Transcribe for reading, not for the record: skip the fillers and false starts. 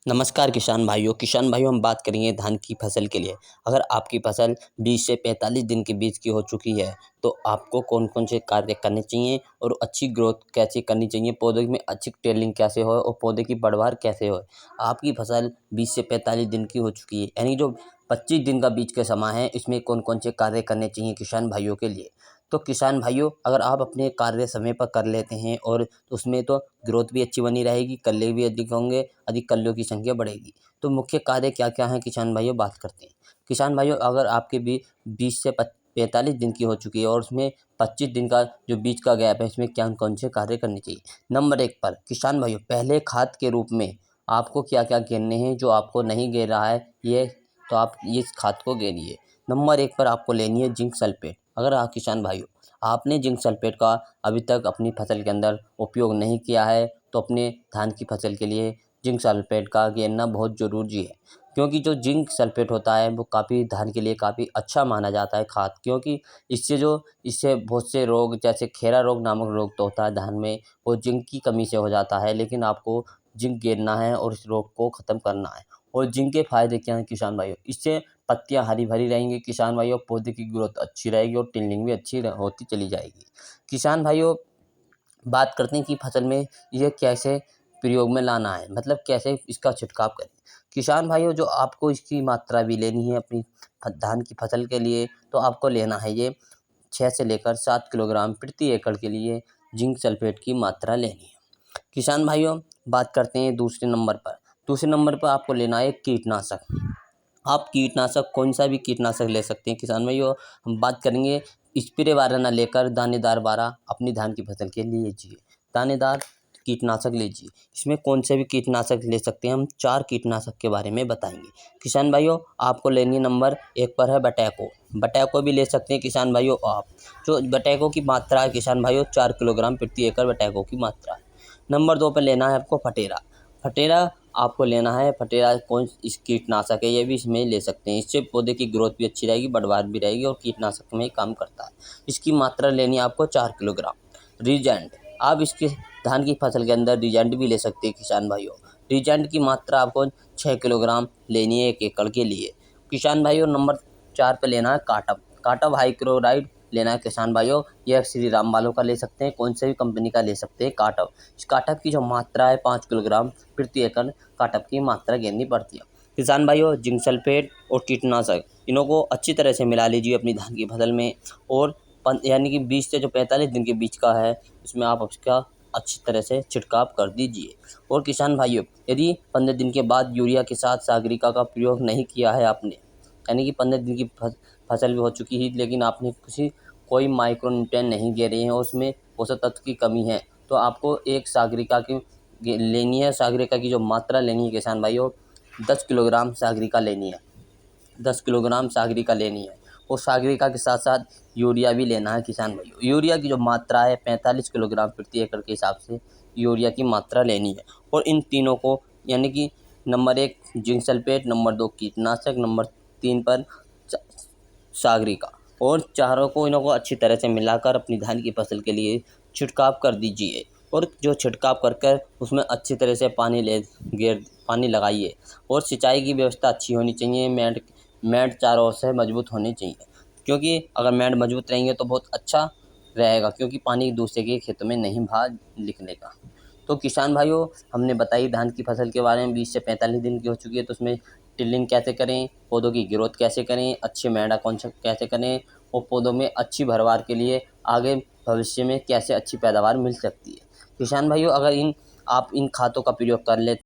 नमस्कार किसान भाइयों हम बात करेंगे धान की फसल के लिए। अगर आपकी फसल 20 से 45 दिन के बीच की हो चुकी है, तो आपको कौन-कौन से कार्य करने चाहिए और अच्छी ग्रोथ कैसे करनी चाहिए, पौधे में अच्छी टेलिंग कैसे हो और पौधे की बढ़वार कैसे हो। आपकी फसल 20 से 45 दिन की हो चुकी है, यानी जो 25 दिन का बीच का समय है, इसमें कौन-कौन से कार्य करने चाहिए किसान भाइयों के लिए। तो किसान भाइयों, अगर आप अपने कार्य समय पर कर लेते हैं और उसमें तो ग्रोथ भी अच्छी बनी रहेगी, कल्ले भी अधिक होंगे, अधिक कल्लों की संख्या बढ़ेगी। तो मुख्य कार्य क्या-क्या हैं किसान भाइयों, बात करते हैं। किसान भाइयों, अगर आपके भी 20 से 45 दिन की हो चुकी है और उसमें 25 दिन का जो बीच का गैप है, इसमें क्या कौन से कार्य करने चाहिए। नंबर 1 पर किसान भाइयों, पहले खाद के रूप में आपको क्या-क्या गेरने हैं, जो आपको नहीं गेर रहा है ये, तो आप इस खाद को गेरिए। नंबर 1 पर आपको लेनी है जिंक सल्फेट। अगर आप किसान भाइयों, आपने जिंक सल्फेट का अभी तक अपनी फसल के अंदर उपयोग नहीं किया है, तो अपने धान की फसल के लिए जिंक सल्फेट का गेरना बहुत ज़रूरी है। क्योंकि जो जिंक सल्फेट होता है, वो काफ़ी धान के लिए काफ़ी अच्छा माना जाता है खाद, क्योंकि इससे बहुत से रोग, जैसे खेरा रोग नामक रोग तो होता है धान में, वो जिंक की कमी से हो जाता है। लेकिन आपको जिंक गेरना है और इस रोग को ख़त्म करना है। और जिंक के फ़ायदे क्या हैं किसान भाइयों? इससे पत्तियाँ हरी-भरी रहेंगी किसान भाइयों, पौधे की ग्रोथ अच्छी रहेगी और टिल्डिंग भी अच्छी होती चली जाएगी। किसान भाइयों, बात करते हैं कि फसल में यह कैसे प्रयोग में लाना है, मतलब कैसे इसका छिड़काव करें। किसान भाइयों, जो आपको इसकी मात्रा भी लेनी है अपनी धान की फसल के लिए, तो आपको लेना है ये 6 से लेकर 7 किलोग्राम प्रति एकड़ के लिए जिंक सल्फेट की मात्रा लेनी है। किसान भाइयों, बात करते हैं दूसरे नंबर पर। दूसरे नंबर पर आपको लेना है कीटनाशक। आप कीटनाशक कौन-सा भी कीटनाशक ले सकते हैं किसान भाइयों। हम बात करेंगे स्प्रे वाला ना लेकर दानेदार वाला अपनी धान की फसल के लिए लीजिए। दानेदार कीटनाशक लीजिए। इसमें कौन से भी कीटनाशक ले सकते हैं, हम 4 कीटनाशक के बारे में बताएँगे। किसान भाइयों, आपको लेनी नंबर 1 पर है बटैको। बटैको भी ले सकते हैं किसान भाइयों आप। जो बटैको की मात्रा है किसान भाइयों, 4 किलोग्राम प्रति एकड़ बटैको की मात्रा है। नंबर 2 पे लेना है आपको फटेरा। फटेरा आपको लेना है, फटेरा कौन इस कीटनाशक है, ये भी इसमें ले सकते हैं। इससे पौधे की ग्रोथ भी अच्छी रहेगी, बढ़वार भी रहेगी और कीटनाशक में ही काम करता है। इसकी मात्रा लेनी है आपको 4 किलोग्राम। रीजेंट, आप इसके धान की फसल के अंदर रीजेंट भी ले सकते हैं किसान भाइयों। रीजेंट की मात्रा आपको 6 किलोग्राम लेनी है 1 एकड़ के लिए। किसान भाइयों, नंबर 4 पे लेना है काटप। काटप हाइक्लोराइड लेना है किसान भाइयों। यह श्री राम वालों का ले सकते हैं, कौन से भी कंपनी का ले सकते हैं काटप। इस काटप की जो मात्रा है 5 किलोग्राम प्रति एकड़ काटप की मात्रा गेरनी पड़ती है। किसान भाइयों, जिंक सल्फेट और कीटनाशक, इन्हों को अच्छी तरह से मिला लीजिए अपनी धान की फसल में, और यानी कि 20 से जो 45 दिन के बीच का है, इसमें आप उसका अच्छी तरह से छिड़काव कर दीजिए। और किसान भाइयों, यदि 15 दिन के बाद यूरिया के साथ सागरिका का प्रयोग नहीं किया है आपने, यानी कि 15 दिन की फसल भी हो चुकी है, लेकिन आपने कोई माइक्रो न्यूट्रिएंट नहीं गेरे हैं और उसमें पोषक तत्व की कमी है, तो आपको एक सागरिका की लेनी है। सागरिका की जो मात्रा लेनी है किसान भाइयों, 10 किलोग्राम सागरिका लेनी है। 10 किलोग्राम सागरिका लेनी है और सागरिका के साथ-साथ यूरिया भी लेना है किसान भाइयों। यूरिया की जो मात्रा है 45 किलोग्राम प्रति एकड़ के हिसाब से यूरिया की मात्रा लेनी है। और इन तीनों को, यानी कि नंबर 1 जिंक सल्फेट, नंबर 2 कीटनाशक, नंबर 3 पर स सागरिका, और चारों को इन्हों को अच्छी तरह से मिलाकर अपनी धान की फसल के लिए छिड़काव कर दीजिए। और जो छिड़काव कर कर उसमें अच्छी तरह से पानी लगाइए। और सिंचाई की व्यवस्था अच्छी होनी चाहिए। मेड़ चारों ओर से मजबूत होनी चाहिए, क्योंकि अगर मेड़ मजबूत रहेंगे तो बहुत अच्छा रहेगा, क्योंकि पानी एक दूसरे के खेतों में नहीं बाहर निकलेगा। तो किसान भाइयों, हमने बताई धान की फसल के बारे में। 20 से 45 दिन की हो चुकी है, तो उसमें टिल्लिंग कैसे करें, पौधों की ग्रोथ कैसे करें, अच्छे मेड़ा कौन सा कैसे करें, और पौधों में अच्छी भरवार के लिए आगे भविष्य में कैसे अच्छी पैदावार मिल सकती है। किसान भाइयों, अगर आप इन खातों का प्रयोग कर लें